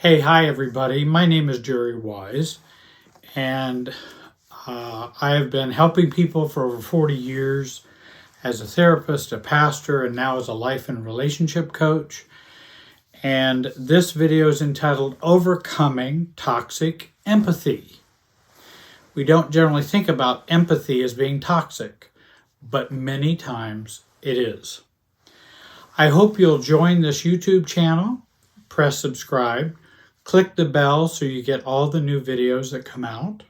Hi everybody. My name is Jerry Wise, and I have been helping people for over 40 years as a therapist, a pastor, and now as a life and relationship coach. And this video is entitled Overcoming Toxic Empathy. We don't generally think about empathy as being toxic, but many times it is. I hope you'll join this YouTube channel, press subscribe, click the bell so you get all the new videos that come out.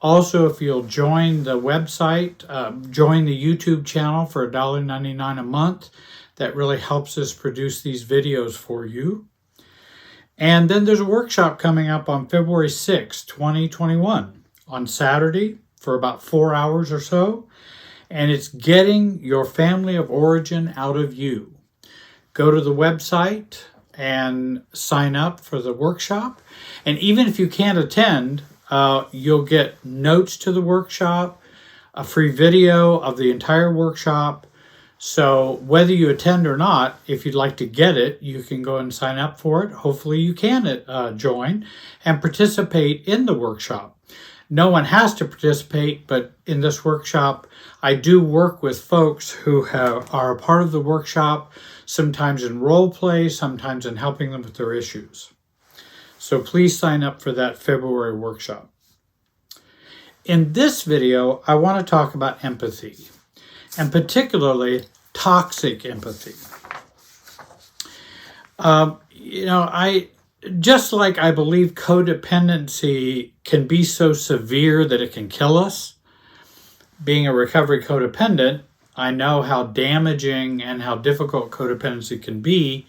Also, if you'll join the website, join the YouTube channel for $1.99 a month, that really helps us produce these videos for you. And then there's a workshop coming up on February 6, 2021, on Saturday for about 4 hours or so. And it's getting your family of origin out of you. Go to the website and sign up for the workshop. And even if you can't attend, you'll get notes to the workshop, a free video of the entire workshop. So whether you attend or not, if you'd like to get it, you can go and sign up for it. Hopefully you can join and participate in the workshop. No one has to participate, but in this workshop, I do work with folks who are a part of the workshop, sometimes in role play, sometimes in helping them with their issues. So please sign up for that February workshop. In this video, I want to talk about empathy, and particularly toxic empathy. Just like I believe codependency can be so severe that it can kill us, being a recovery codependent, I know how damaging and how difficult codependency can be.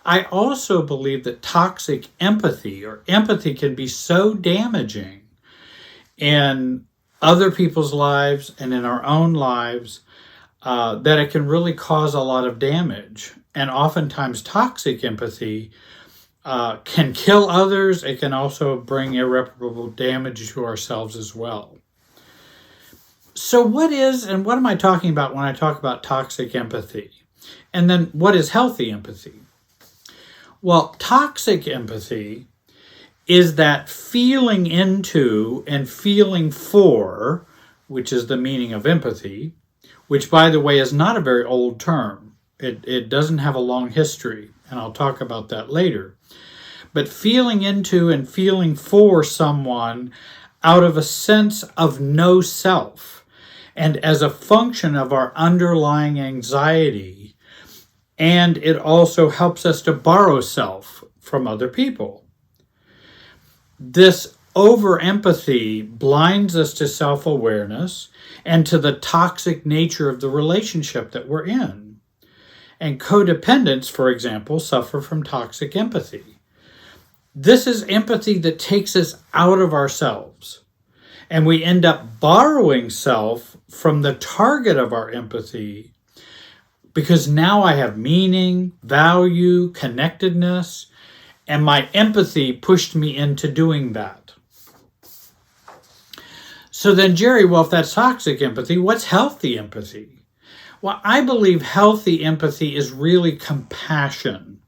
I also believe that toxic empathy or empathy can be so damaging in other people's lives and in our own lives that it can really cause a lot of damage. And oftentimes toxic empathy can kill others. It can also bring irreparable damage to ourselves as well. So what am I talking about when I talk about toxic empathy? And then what is healthy empathy? Well, toxic empathy is that feeling into and feeling for, which is the meaning of empathy, which, by the way, is not a very old term. It doesn't have a long history, and I'll talk about that later. But feeling into and feeling for someone out of a sense of no self, and as a function of our underlying anxiety, and it also helps us to borrow self from other people. This over-empathy blinds us to self-awareness and to the toxic nature of the relationship that we're in. And codependents, for example, suffer from toxic empathy. This is empathy that takes us out of ourselves, and we end up borrowing self from the target of our empathy because now I have meaning, value, connectedness, and my empathy pushed me into doing that. So then, Jerry, well, if that's toxic empathy, what's healthy empathy? Well, I believe healthy empathy is really compassion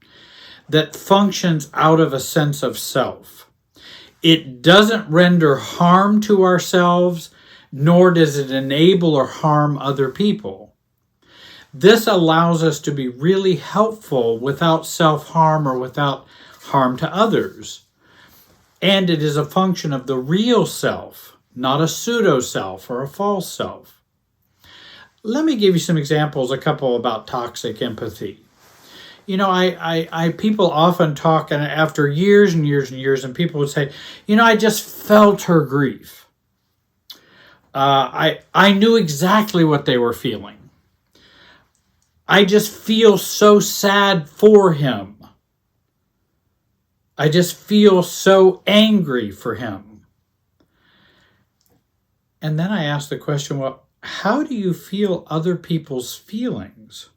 that functions out of a sense of self. It doesn't render harm to ourselves, nor does it enable or harm other people. This allows us to be really helpful without self-harm or without harm to others. And it is a function of the real self, not a pseudo-self or a false self. Let me give you some examples, a couple about toxic empathy. People often talk, and after years and years and years, and people would say, I just felt her grief. I knew exactly what they were feeling. I just feel so sad for him. I just feel so angry for him. And then I asked the question, well, how do you feel other people's feelings?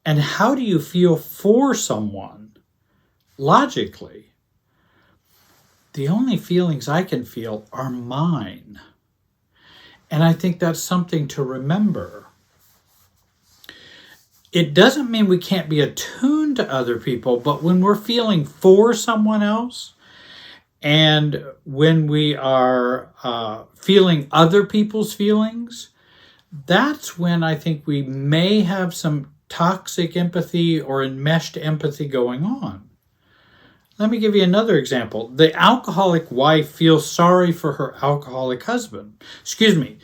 And how do you feel for someone logically? The only feelings I can feel are mine. And I think that's something to remember. It doesn't mean we can't be attuned to other people, but when we're feeling for someone else and when we are feeling other people's feelings, that's when I think we may have some toxic empathy or enmeshed empathy going on. Let me give you another example. The alcoholic wife feels sorry for her alcoholic husband. Excuse me,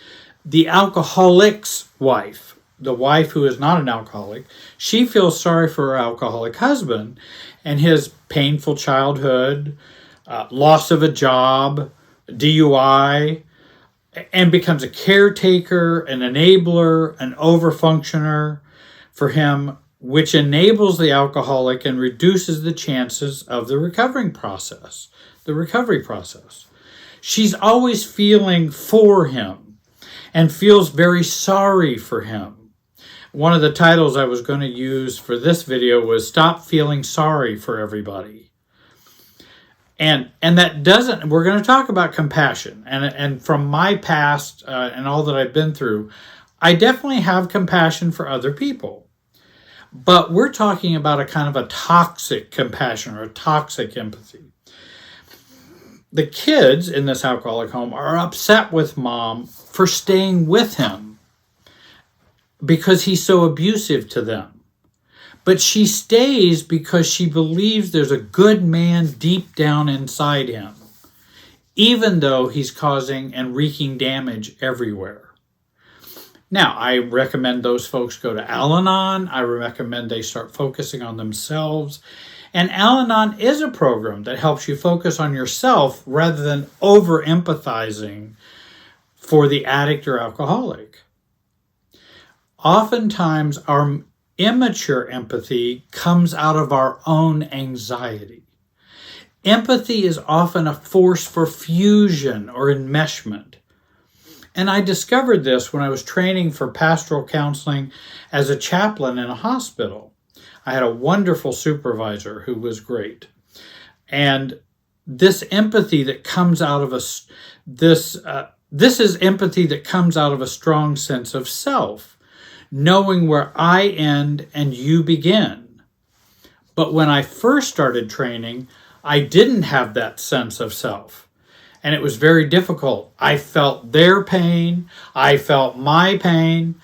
the alcoholic's wife, the wife who is not an alcoholic, she feels sorry for her alcoholic husband and his painful childhood, loss of a job, DUI, and becomes a caretaker, an enabler, an overfunctioner for him, which enables the alcoholic and reduces the chances of the recovery process. She's always feeling for him and feels very sorry for him. One of the titles I was going to use for this video was Stop Feeling Sorry for Everybody. And that doesn't, we're going to talk about compassion. And from my past and all that I've been through, I definitely have compassion for other people. But we're talking about a kind of a toxic compassion or a toxic empathy. The kids in this alcoholic home are upset with mom for staying with him because he's so abusive to them. But she stays because she believes there's a good man deep down inside him, even though he's causing and wreaking damage everywhere. Now, I recommend those folks go to Al-Anon. I recommend they start focusing on themselves. And Al-Anon is a program that helps you focus on yourself rather than over-empathizing for the addict or alcoholic. Oftentimes, our immature empathy comes out of our own anxiety. Empathy is often a force for fusion or enmeshment. And I discovered this when I was training for pastoral counseling as a chaplain in a hospital. I had a wonderful supervisor who was great. And this empathy that comes out of this is empathy that comes out of a strong sense of self, knowing where I end and you begin. But when I first started training, I didn't have that sense of self. And it was very difficult. I felt their pain, I felt my pain,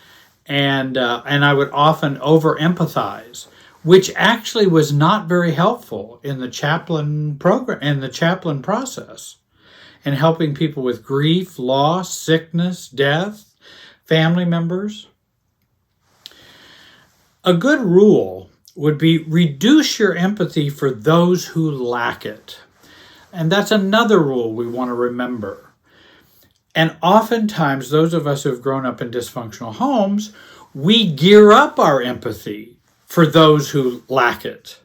and I would often over-empathize, which actually was not very helpful in the chaplain program, in the chaplain process, and helping people with grief, loss, sickness, death, family members. A good rule would be reduce your empathy for those who lack it. And that's another rule we want to remember. And oftentimes, those of us who have grown up in dysfunctional homes, we gear up our empathy for those who lack it.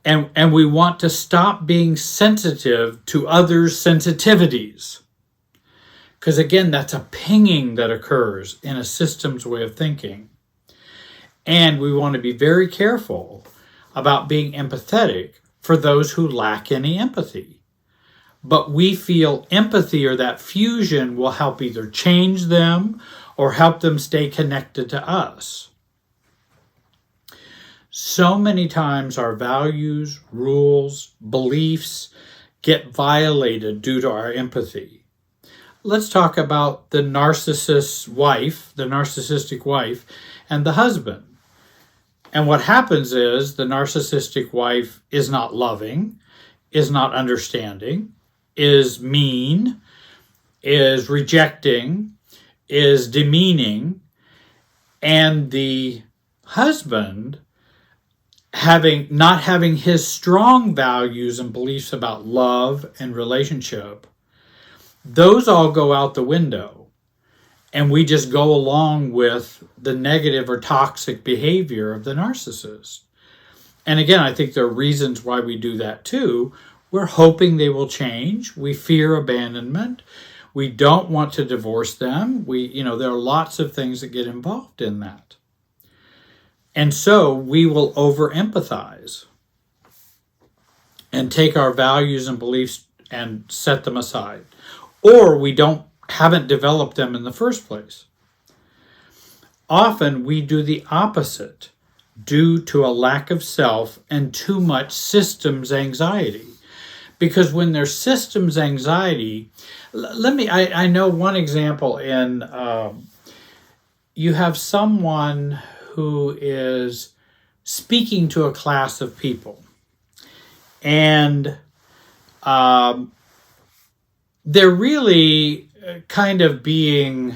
And we want to stop being sensitive to others' sensitivities. Because again, that's a pinging that occurs in a systems way of thinking. And we want to be very careful about being empathetic for those who lack any empathy. But we feel empathy or that fusion will help either change them or help them stay connected to us. So many times our values, rules, beliefs get violated due to our empathy. Let's talk about the narcissistic wife, and the husband. And what happens is the narcissistic wife is not loving, is not understanding, is mean, is rejecting, is demeaning, and the husband not having his strong values and beliefs about love and relationship, those all go out the window. And we just go along with the negative or toxic behavior of the narcissist. And again, I think there are reasons why we do that too. We're hoping they will change. We fear abandonment. We don't want to divorce them. There are lots of things that get involved in that. And so we will over-empathize and take our values and beliefs and set them aside. Or we haven't developed them in the first place. often we do the opposite due to a lack of self and too much systems anxiety. Because when there's systems anxiety, I know one example in, you have someone who is speaking to a class of people, and they're really kind of being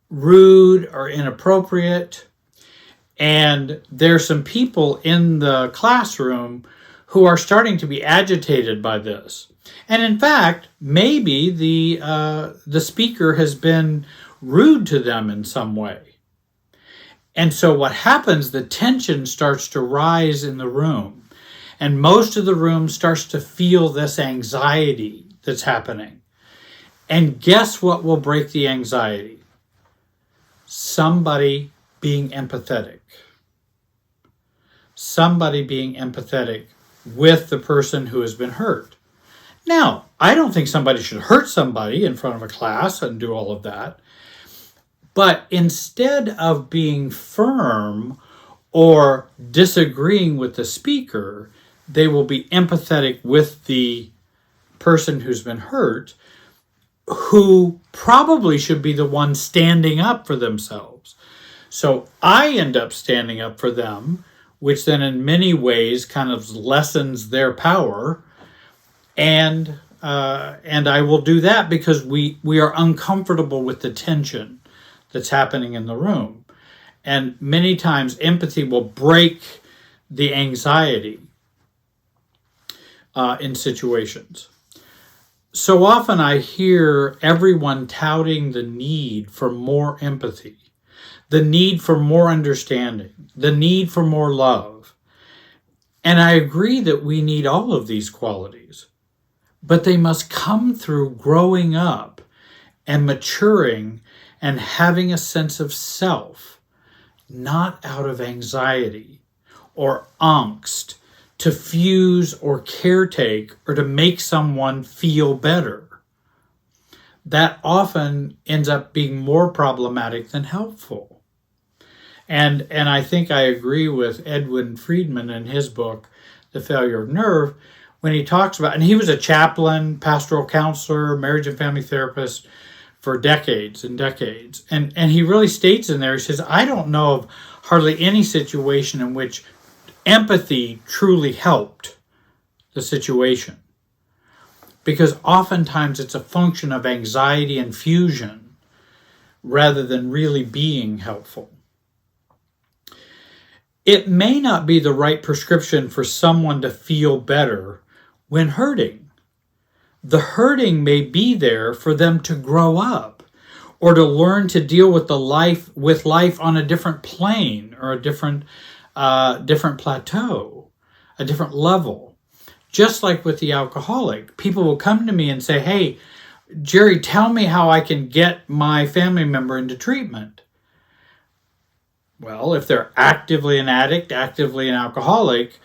rude or inappropriate, and there's some people in the classroom who are starting to be agitated by this. And in fact, maybe the speaker has been rude to them in some way. And so what happens, the tension starts to rise in the room. And most of the room starts to feel this anxiety that's happening. And guess what will break the anxiety? Somebody being empathetic. Somebody being empathetic with the person who has been hurt. Now, I don't think somebody should hurt somebody in front of a class and do all of that. But instead of being firm or disagreeing with the speaker, they will be empathetic with the person who's been hurt, who probably should be the one standing up for themselves. So I end up standing up for them, which then in many ways kind of lessens their power. And I will do that because we are uncomfortable with the tension that's happening in the room. And many times empathy will break the anxiety in situations. So often I hear everyone touting the need for more empathy, the need for more understanding, the need for more love. And I agree that we need all of these qualities, but they must come through growing up and maturing and having a sense of self, not out of anxiety or angst to fuse or caretake or to make someone feel better. That often ends up being more problematic than helpful. And I think I agree with Edwin Friedman in his book, The Failure of Nerve, when he talks about, and he was a chaplain, pastoral counselor, marriage and family therapist for decades and decades. And he really states in there, he says, I don't know of hardly any situation in which empathy truly helped the situation. Because oftentimes it's a function of anxiety and fusion rather than really being helpful. It may not be the right prescription for someone to feel better when hurting. The hurting may be there for them to grow up or to learn to deal with life on a different plane or a different plateau, a different level. Just like with the alcoholic, people will come to me and say, hey, Jerry, tell me how I can get my family member into treatment. Well, if they're actively an addict, actively an alcoholic,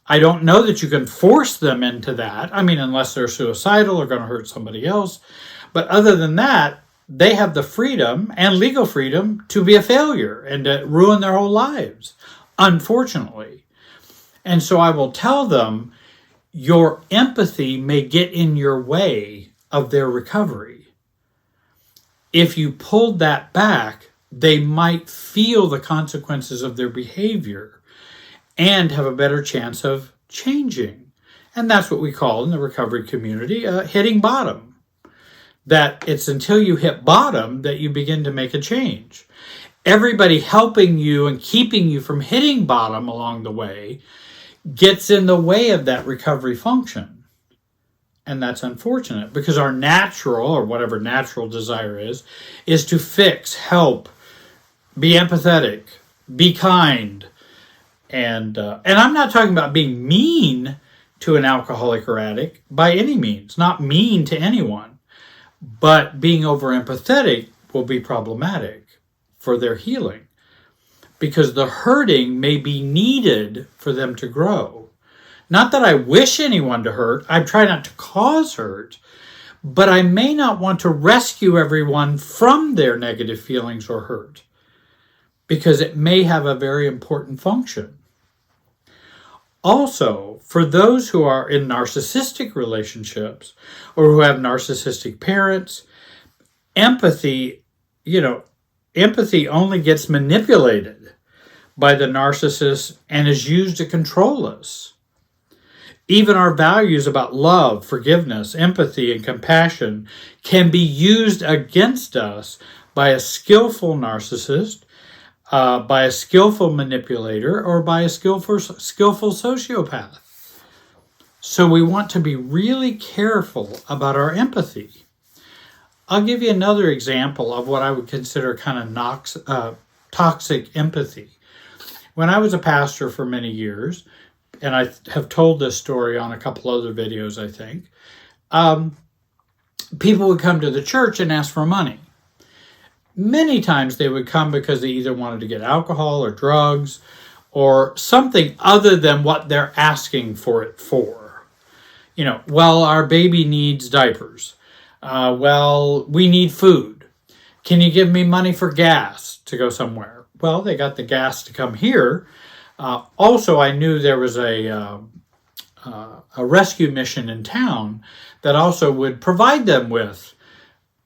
I don't know that you can force them into that. I mean, unless they're suicidal or going to hurt somebody else. But other than that, they have the freedom and legal freedom to be a failure and to ruin their whole lives, unfortunately. And so I will tell them, your empathy may get in your way of their recovery. If you pulled that back, they might feel the consequences of their behavior and have a better chance of changing. And that's what we call in the recovery community hitting bottom. That it's until you hit bottom that you begin to make a change. Everybody helping you and keeping you from hitting bottom along the way gets in the way of that recovery function. And that's unfortunate because our natural, or whatever natural desire is to fix, help, be empathetic, be kind. And I'm not talking about being mean to an alcoholic or addict by any means, not mean to anyone, but being over-empathetic will be problematic for their healing because the hurting may be needed for them to grow. Not that I wish anyone to hurt, I try not to cause hurt, but I may not want to rescue everyone from their negative feelings or hurt because it may have a very important function. Also, for those who are in narcissistic relationships or who have narcissistic parents, empathy only gets manipulated by the narcissist and is used to control us. Even our values about love, forgiveness, empathy, and compassion can be used against us by a skillful narcissist, by a skillful manipulator, or by a skillful sociopath. So we want to be really careful about our empathy. I'll give you another example of what I would consider kind of toxic empathy. When I was a pastor for many years, and I have told this story on a couple other videos, I think, people would come to the church and ask for money. Many times they would come because they either wanted to get alcohol or drugs or something other than what they're asking for it for. Well, our baby needs diapers. Well, we need food. Can you give me money for gas to go somewhere? Well, they got the gas to come here. Also, I knew there was a rescue mission in town that also would provide them with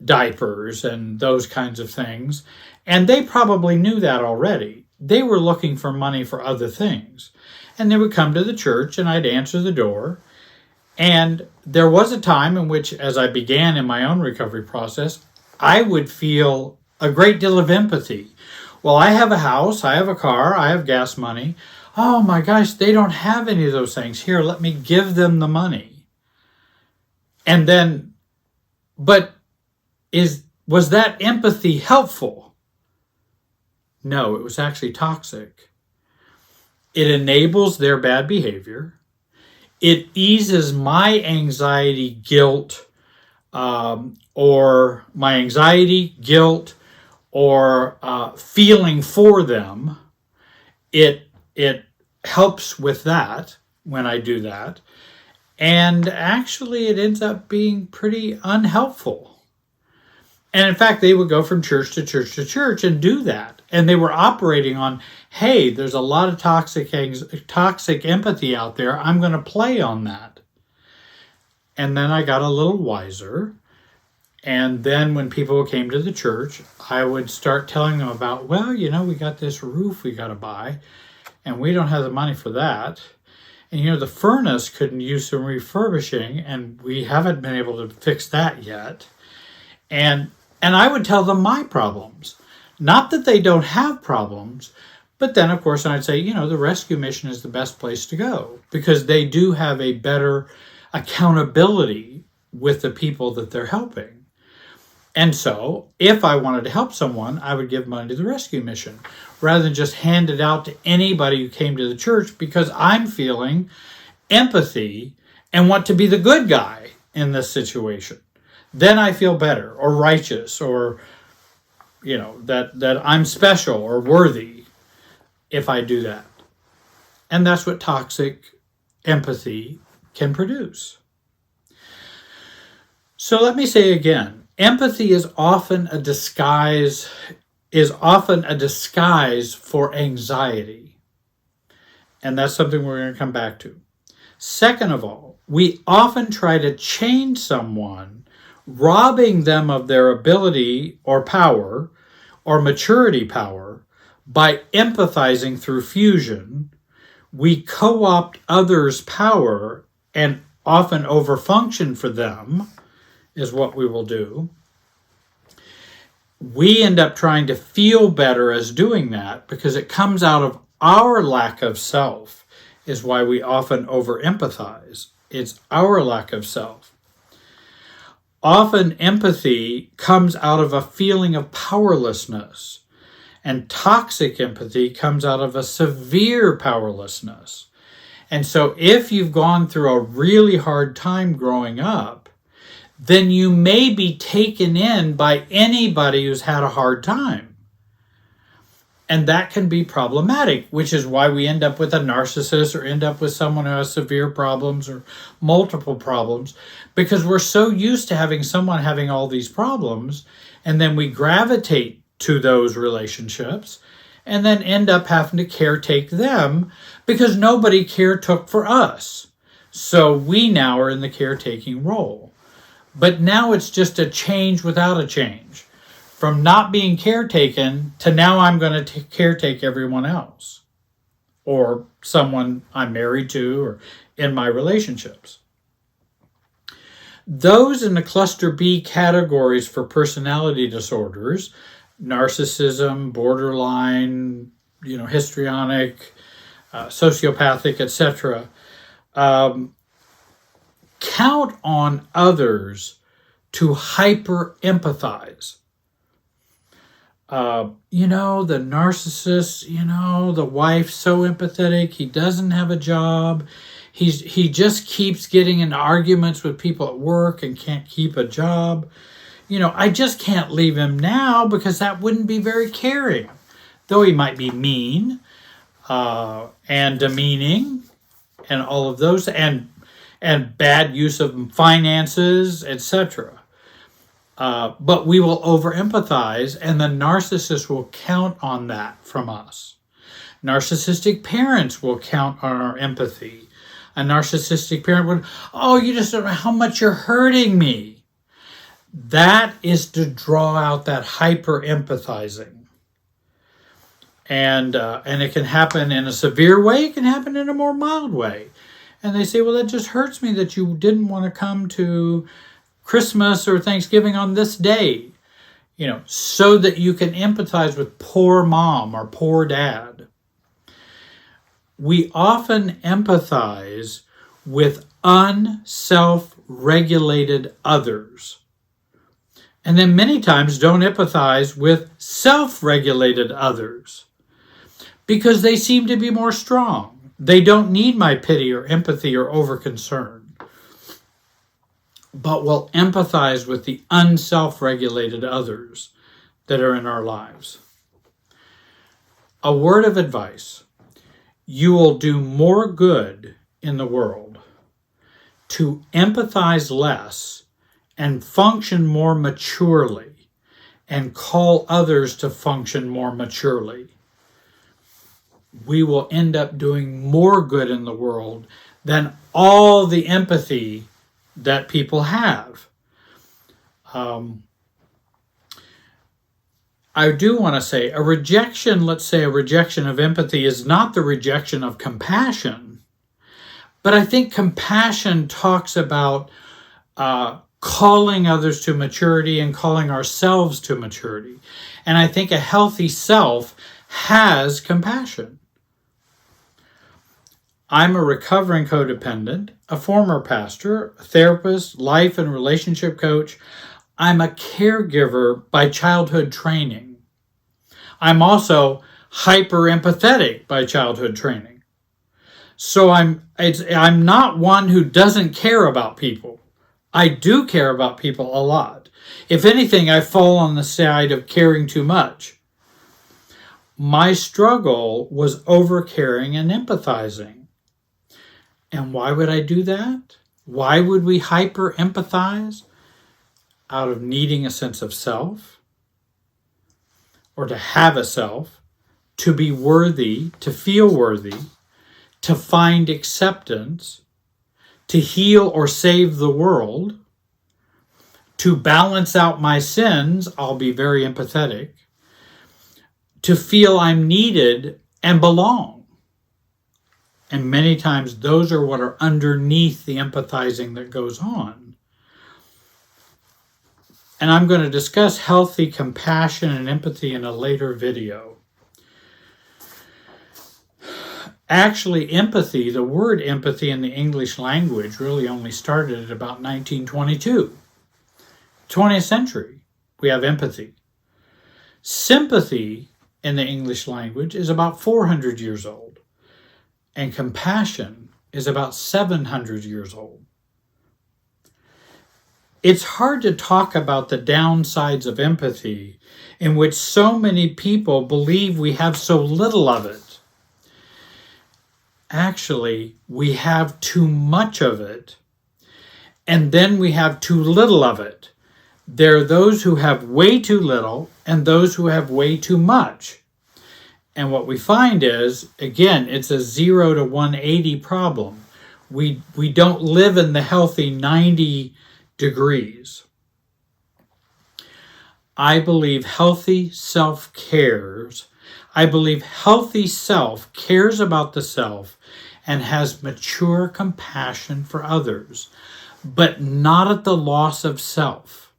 diapers and those kinds of things. And they probably knew that already. They were looking for money for other things. And they would come to the church and I'd answer the door. And there was a time in which, as I began in my own recovery process, I would feel a great deal of empathy. Well, I have a house, I have a car, I have gas money. Oh my gosh, they don't have any of those things. Here, let me give them the money. And then, was that empathy helpful? No, it was actually toxic. It enables their bad behavior. It eases my anxiety, guilt, or feeling for them. It helps with that when I do that. And actually it ends up being pretty unhelpful. And in fact, they would go from church to church to church and do that. And they were operating on, hey, there's a lot of toxic empathy out there. I'm going to play on that. And then I got a little wiser. And then when people came to the church, I would start telling them about, well, we got this roof we got to buy, and we don't have the money for that. And, the furnace couldn't use some refurbishing, and we haven't been able to fix that yet. And I would tell them my problems. Not that they don't have problems, but then, of course, I'd say, the rescue mission is the best place to go because they do have a better accountability with the people that they're helping. And so, if I wanted to help someone, I would give money to the rescue mission rather than just hand it out to anybody who came to the church because I'm feeling empathy and want to be the good guy in this situation. Then I feel better or righteous or, that I'm special or worthy if I do that. And that's what toxic empathy can produce. So let me say again, empathy is often a disguise for anxiety. And that's something we're going to come back to. Second of all, we often try to change someone, robbing them of their ability or power or maturity power by empathizing through fusion. We co-opt others' power and often overfunction for them is what we will do. We end up trying to feel better as doing that because it comes out of our lack of self is why we often over-empathize. It's our lack of self. Often empathy comes out of a feeling of powerlessness, and toxic empathy comes out of a severe powerlessness. And so if you've gone through a really hard time growing up, then you may be taken in by anybody who's had a hard time. And that can be problematic, which is why we end up with a narcissist or end up with someone who has severe problems or multiple problems, because we're so used to having someone having all these problems, and then we gravitate to those relationships and then end up having to caretake them because nobody caretook for us. So we now are in the caretaking role. But now it's just a change without a change. From not being caretaken to now I'm going to caretake everyone else or someone I'm married to or in my relationships. Those in the cluster B categories for personality disorders, narcissism, borderline, histrionic, sociopathic, etc., count on others to hyper-empathize. The narcissist, the wife's so empathetic, he doesn't have a job. He just keeps getting into arguments with people at work and can't keep a job. I just can't leave him now because that wouldn't be very caring. Though he might be mean and demeaning and all of those and bad use of finances, etc. But we will over-empathize, and the narcissist will count on that from us. Narcissistic parents will count on our empathy. A narcissistic parent would, you just don't know how much you're hurting me. That is to draw out that hyper-empathizing. And it can happen in a severe way. It can happen in a more mild way. And they say, well, that just hurts me that you didn't want to come to Christmas or Thanksgiving on this day, so that you can empathize with poor mom or poor dad. We often empathize with unself-regulated others. And then many times don't empathize with self-regulated others because they seem to be more strong. They don't need my pity or empathy or over-concern, but will empathize with the unself-regulated others that are in our lives. A word of advice: you will do more good in the world to empathize less and function more maturely and call others to function more maturely. We will end up doing more good in the world than all the empathy that people have. I do want to say a rejection of empathy is not the rejection of compassion, but I think compassion talks about calling others to maturity and calling ourselves to maturity. And I think a healthy self has compassion. I'm a recovering codependent, a former pastor, a therapist, life and relationship coach. I'm a caregiver by childhood training. I'm also hyper empathetic by childhood training. So I'm not one who doesn't care about people. I do care about people a lot. If anything, I fall on the side of caring too much. My struggle was over-caring and empathizing. And why would I do that? Why would we hyper-empathize? Out of needing a sense of self, or to have a self, to be worthy, to feel worthy, to find acceptance, to heal or save the world, to balance out my sins, I'll be very empathetic, to feel I'm needed and belong. And many times those are what are underneath the empathizing that goes on. And I'm going to discuss healthy compassion and empathy in a later video. Actually, empathy, the word empathy in the English language really only started at about 1922. 20th century, we have empathy. Sympathy in the English language is about 400 years old. And compassion is about 700 years old. It's hard to talk about the downsides of empathy, in which so many people believe we have so little of it. Actually, we have too much of it, and then we have too little of it. There are those who have way too little and those who have way too much. And what we find is, again, it's a 0 to 180 problem. We don't live in the healthy 90 degrees. I believe healthy self cares. I believe healthy self cares about the self and has mature compassion for others, but not at the loss of self,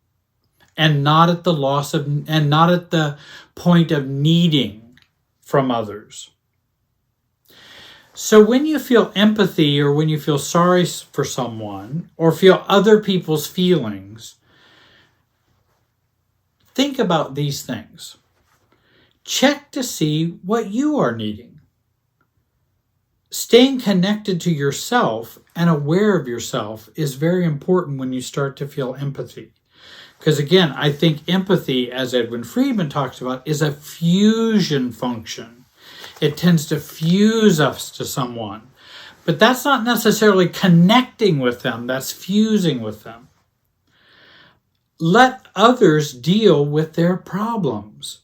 and not at the point of needing from others. So when you feel empathy, or when you feel sorry for someone, or feel other people's feelings, think about these things. Check to see what you are needing. Staying connected to yourself and aware of yourself is very important when you start to feel empathy. Because again, I think empathy, as Edwin Friedman talks about, is a fusion function. It tends to fuse us to someone. But that's not necessarily connecting with them, that's fusing with them. Let others deal with their problems.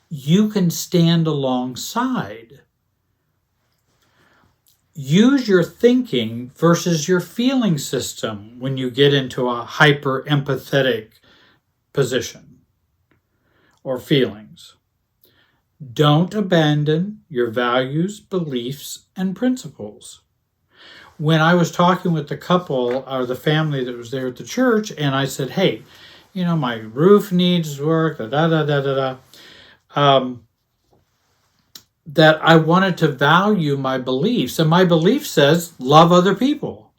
You can stand alongside. Use your thinking versus your feeling system when you get into a hyper-empathetic position or feelings. Don't abandon your values, beliefs, and principles. When I was talking with the couple or the family that was there at the church, and I said, hey, my roof needs work, that I wanted to value my beliefs. And my belief says, love other people.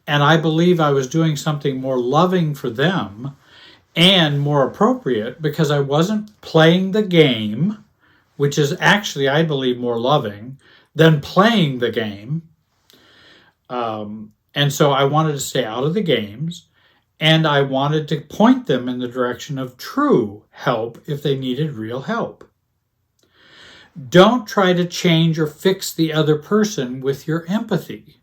And I believe I was doing something more loving for them and more appropriate because I wasn't playing the game, which is actually, I believe, more loving than playing the game. And so I wanted to stay out of the games, and I wanted to point them in the direction of true help if they needed real help. Don't try to change or fix the other person with your empathy.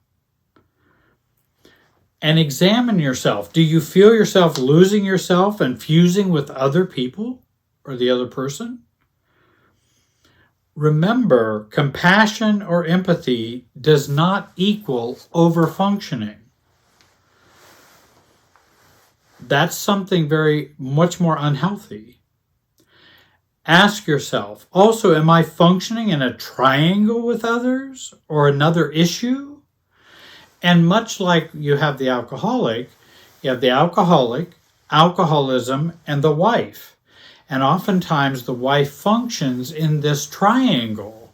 And examine yourself. Do you feel yourself losing yourself and fusing with other people or the other person? Remember, compassion or empathy does not equal over-functioning. That's something very much more unhealthy. Ask yourself, also, am I functioning in a triangle with others or another issue? And much like you have the alcoholic, alcoholism, and the wife. And oftentimes the wife functions in this triangle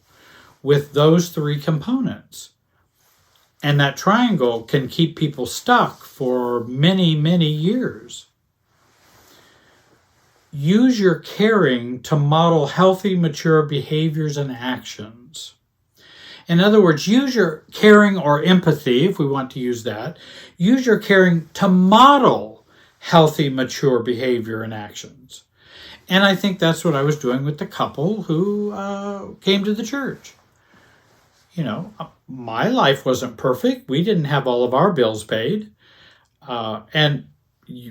with those three components. And that triangle can keep people stuck for many, many years. Use your caring to model healthy, mature behaviors and actions. In other words, use your caring or empathy, if we want to use that, use your caring to model healthy, mature behavior and actions. And I think that's what I was doing with the couple who came to the church. My life wasn't perfect. We didn't have all of our bills paid. And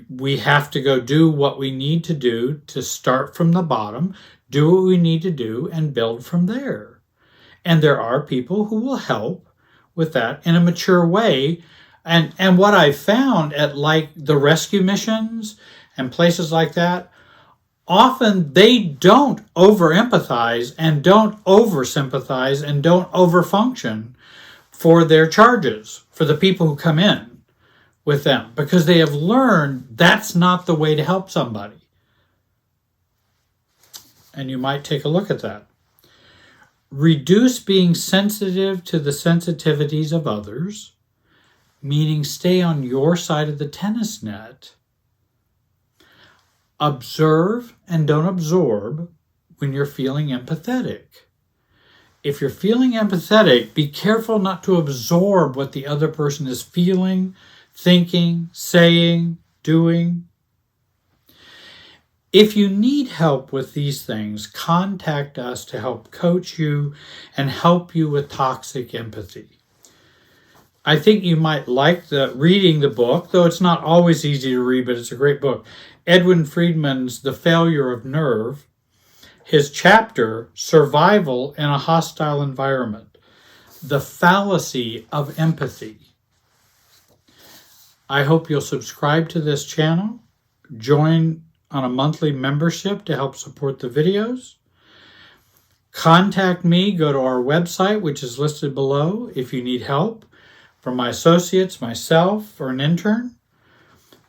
we have to go do what we need to do to start from the bottom, do what we need to do, and build from there. And there are people who will help with that in a mature way. And what I found at like the rescue missions and places like that, often they don't over-empathize and don't over-sympathize and don't over-function for their charges, for the people who come in with them, because they have learned that's not the way to help somebody. And you might take a look at that. Reduce being sensitive to the sensitivities of others, meaning stay on your side of the tennis net. Observe and don't absorb when you're feeling empathetic. If you're feeling empathetic, be careful not to absorb what the other person is feeling, thinking, saying, doing. If you need help with these things, contact us to help coach you and help you with toxic empathy. I think you might like reading the book, though it's not always easy to read, but it's a great book. Edwin Friedman's The Failure of Nerve, his chapter, Survival in a Hostile Environment, The Fallacy of Empathy. I hope you'll subscribe to this channel, join on a monthly membership to help support the videos. Contact me, go to our website, which is listed below, if you need help from my associates, myself, or an intern.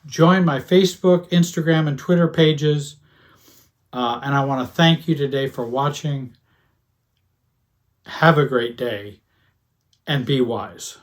Join my Facebook, Instagram, and Twitter pages. And I want to thank you today for watching. Have a great day and be wise.